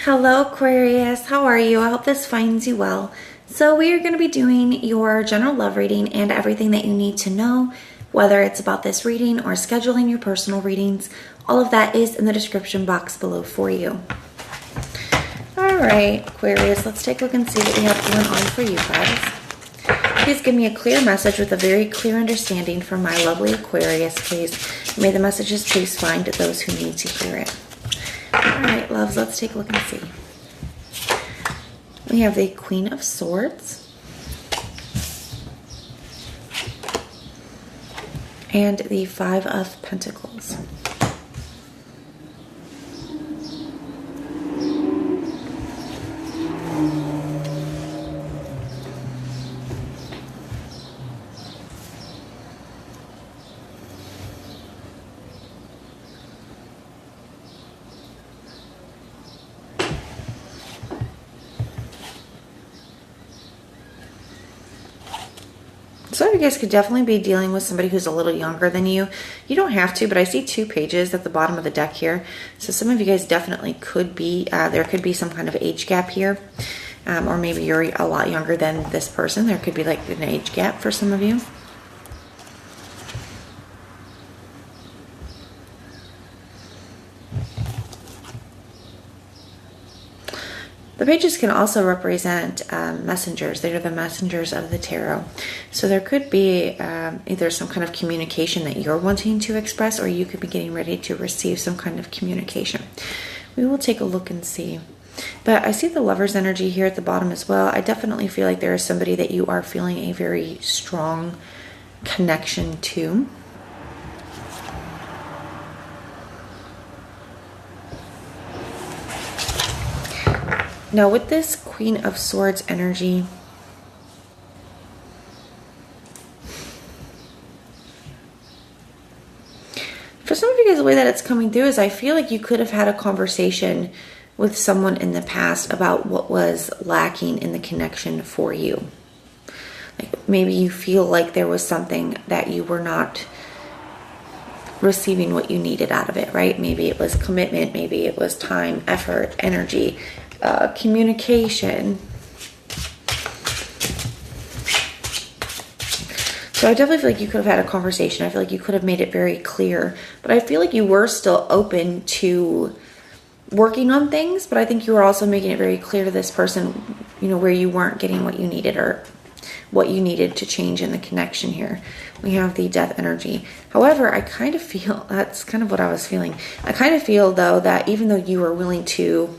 Hello Aquarius, how are you? I hope this finds you well. So we are going to be doing your general love reading and everything that you need to know, whether it's about this reading or scheduling your personal readings. All of that is in the description box below for you. All right, Aquarius, let's take a look and see what we have going on for you guys. Please give me a clear message with a very clear understanding from my lovely Aquarius, please. May the messages please find those who need to hear it. All right, loves, let's take a look and see. We have the Queen of Swords and the Five of Pentacles. So you guys could definitely be dealing with somebody who's a little younger than you. You don't have to, but I see 2 pages at the bottom of the deck here. So some of you guys definitely could be, there could be some kind of age gap here. Or maybe you're a lot younger than this person. There could be like an age gap for some of you. The pages can also represent messengers. They are the messengers of the tarot. So there could be either some kind of communication that you're wanting to express, or you could be getting ready to receive some kind of communication. We will take a look and see. But I see the Lover's energy here at the bottom as well. I definitely feel like there is somebody that you are feeling a very strong connection to. Now with this Queen of Swords energy, for some of you guys, the way that it's coming through is I feel like you could have had a conversation with someone in the past about what was lacking in the connection for you. Like maybe you feel like there was something that you were not receiving what you needed out of it, right? Maybe it was commitment, maybe it was time, effort, energy, communication. So I definitely feel like you could have had a conversation. I feel like you could have made it very clear, but I feel like you were still open to working on things, but I think you were also making it very clear to this person, you know, where you weren't getting what you needed or what you needed to change in the connection here. We have the Death energy. However, I kind of feel, that's kind of what I was feeling. I kind of feel though that even though you were willing to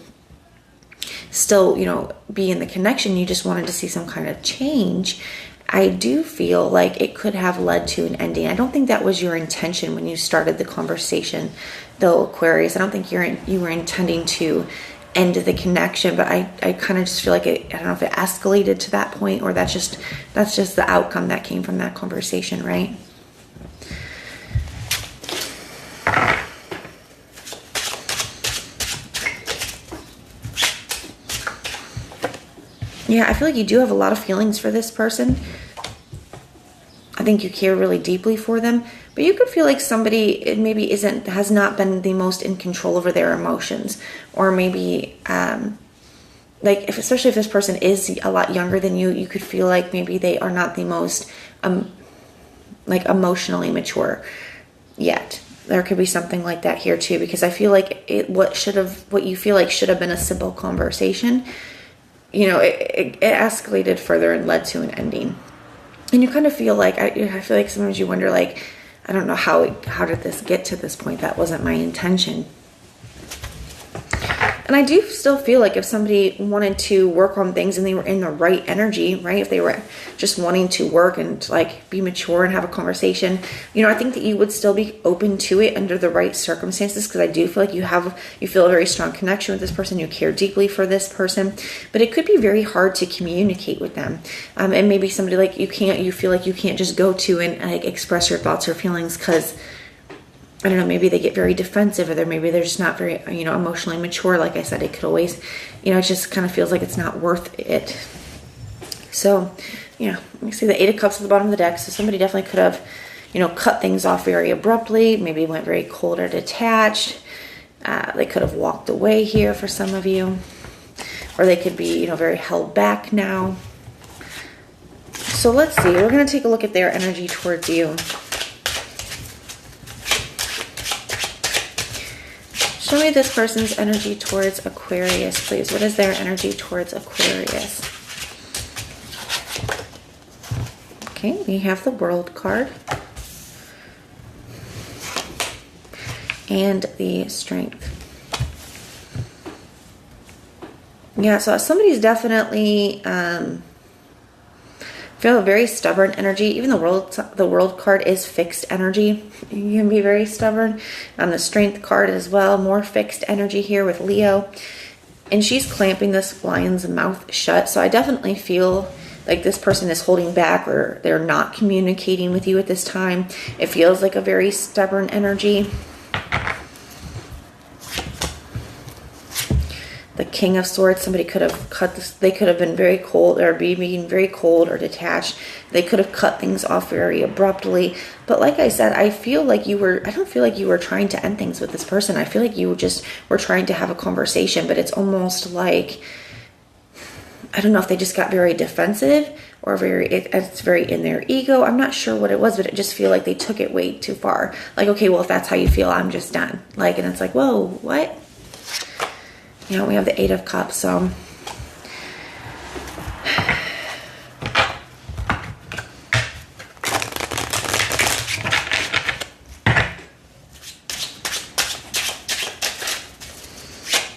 still, you know, be in the connection, you just wanted to see some kind of change, I do feel like it could have led to an ending. I don't think that was your intention when you started the conversation, though, Aquarius. I don't think you were intending to end the connection, but I kind of just feel like I don't know if it escalated to that point, or that's just the outcome that came from that conversation, right? Yeah, I feel like you do have a lot of feelings for this person. I think you care really deeply for them, but you could feel like somebody maybe has not been the most in control over their emotions, or maybe especially if this person is a lot younger than you, you could feel like maybe they are not the most emotionally mature yet. There could be something like that here too, because I feel like what you feel like should have been a simple conversation, you know, it escalated further and led to an ending. And you kind of feel like, I feel like sometimes you wonder, like, I don't know how did this get to this point? That wasn't my intention. And I do still feel like if somebody wanted to work on things and they were in the right energy, right? If they were just wanting to work and like be mature and have a conversation, you know, I think that you would still be open to it under the right circumstances, because I do feel like you feel a very strong connection with this person. You care deeply for this person, but it could be very hard to communicate with them. And maybe somebody like you feel like you can't just go to and like express your thoughts or feelings because, I don't know, maybe they get very defensive, or maybe they're just not very, you know, emotionally mature. Like I said, it could always, you know, it just kind of feels like it's not worth it. So, you know, you see the 8 of Cups at the bottom of the deck. So somebody definitely could have, you know, cut things off very abruptly, maybe went very cold or detached. They could have walked away here for some of you. or they could be, you know, very held back now. So let's see, we're going to take a look at their energy towards you. Show me this person's energy towards Aquarius, please. What is their energy towards Aquarius? Okay, we have the World card. And the Strength. Yeah, so somebody's definitely feel a very stubborn energy. Even the world card is fixed energy. You can be very stubborn. The Strength card as well, more fixed energy here with Leo. And she's clamping this lion's mouth shut. So I definitely feel like this person is holding back, or they're not communicating with you at this time. It feels like a very stubborn energy. The King of Swords, somebody could have cut this, they could have been very cold, or being very cold or detached. They could have cut things off very abruptly. But like I said, I don't feel like you were trying to end things with this person. I feel like you just were trying to have a conversation, but it's almost like, I don't know if they just got very defensive, or it's very in their ego. I'm not sure what it was, but it just feel like they took it way too far. Like, okay, well, if that's how you feel, I'm just done. Like, and it's like, whoa, what? You know, we have the Eight of Cups, so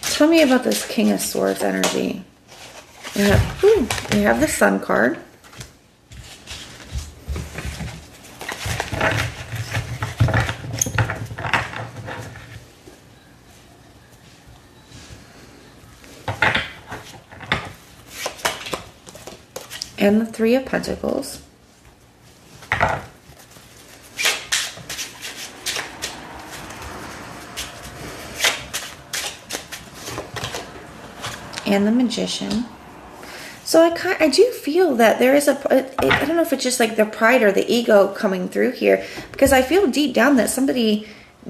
tell me about this King of Swords energy. We have the Sun card. And the Three of Pentacles. And the Magician. So I do feel that there is I don't know if it's just like the pride or the ego coming through here, because I feel deep down that somebody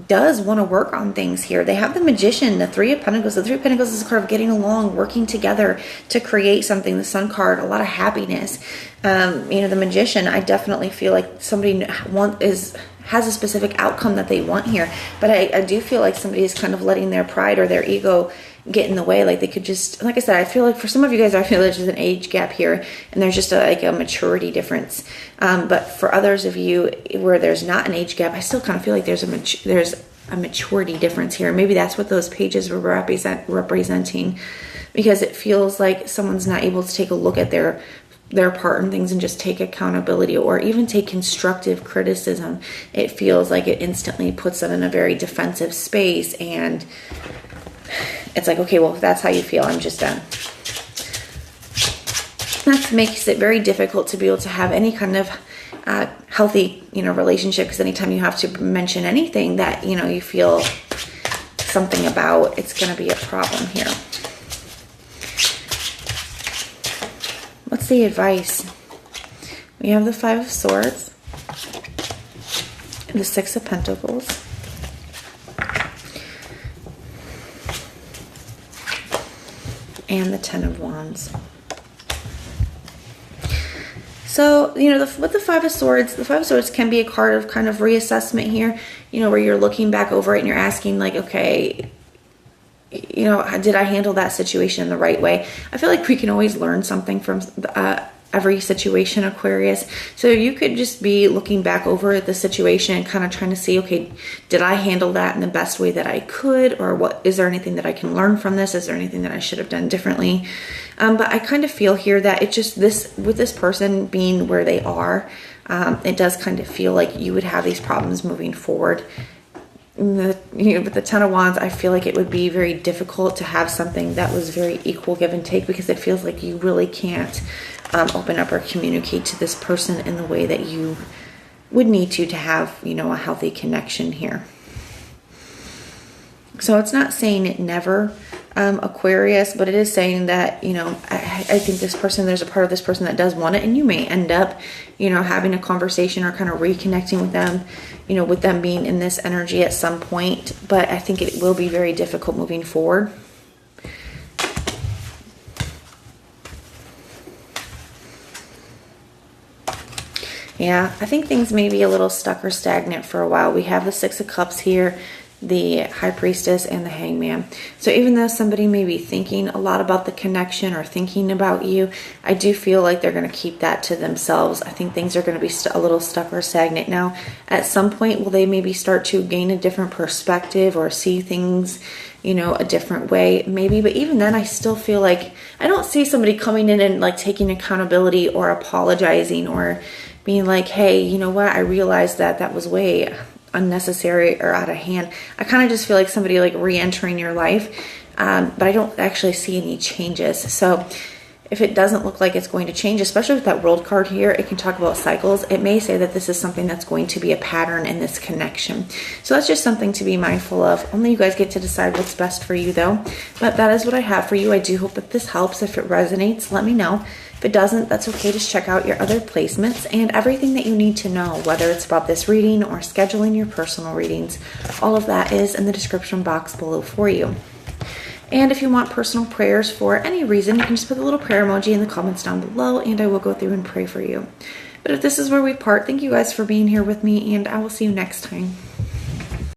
does want to work on things here. They have the Magician, the Three of Pentacles. The Three of Pentacles is a card of getting along, working together to create something. The Sun card, a lot of happiness. You know, the Magician, I definitely feel like somebody has a specific outcome that they want here. But I do feel like somebody is kind of letting their pride or their ego get in the way. Like they could just, like I said, I feel like for some of you guys, I feel there's just an age gap here, and there's just like a maturity difference. But for others of you where there's not an age gap, I still kind of feel like there's a maturity difference here. Maybe that's what those pages were representing, because it feels like someone's not able to take a look at their part in things and just take accountability, or even take constructive criticism. It feels like it instantly puts them in a very defensive space, and it's like, okay, well, if that's how you feel, I'm just done. That makes it very difficult to be able to have any kind of healthy, you know, relationship, because anytime you have to mention anything that, you know, you feel something about, it's going to be a problem here. What's the advice? We have the Five of Swords, and the Six of Pentacles, and the Ten of Wands. So, you know, with the Five of Swords can be a card of kind of reassessment here, you know, where you're looking back over it and you're asking like, okay, you know, did I handle that situation in the right way? I feel like we can always learn something from every situation, Aquarius. So you could just be looking back over the situation and kind of trying to see, okay, did I handle that in the best way that I could? Or what, is there anything that I can learn from this? Is there anything that I should have done differently? But I kind of feel here that it just, with this person being where they are, it does kind of feel like you would have these problems moving forward. With the Ten of Wands, I feel like it would be very difficult to have something that was very equal give and take, because it feels like you really can't open up or communicate to this person in the way that you would need to have, you know, a healthy connection here. So it's not saying it never, Aquarius, but it is saying that, you know, I think this person, there's a part of this person that does want it, and you may end up, you know, having a conversation or kind of reconnecting with them, you know, with them being in this energy at some point. But I think it will be very difficult moving forward. Yeah, I think things may be a little stuck or stagnant for a while. We have the Six of Cups here, the High Priestess, and the Hangman. So even though somebody may be thinking a lot about the connection or thinking about you, I do feel like they're going to keep that to themselves. I think things are going to be a little stuck or stagnant. Now, at some point, will they maybe start to gain a different perspective or see things, you know, a different way? Maybe, but even then, I still feel like I don't see somebody coming in and like taking accountability or apologizing or being like, hey, you know what, I realized that was way unnecessary or out of hand. I kind of just feel like somebody like re-entering your life, but I don't actually see any changes. So if it doesn't look like it's going to change, especially with that World card here, it can talk about cycles. It may say that this is something that's going to be a pattern in this connection. So that's just something to be mindful of. Only you guys get to decide what's best for you though. But that is what I have for you. I do hope that this helps. If it resonates, let me know. If it doesn't, that's okay. Just check out your other placements and everything that you need to know, whether it's about this reading or scheduling your personal readings. All of that is in the description box below for you. And if you want personal prayers for any reason, you can just put the little prayer emoji in the comments down below and I will go through and pray for you. But if this is where we part, thank you guys for being here with me and I will see you next time.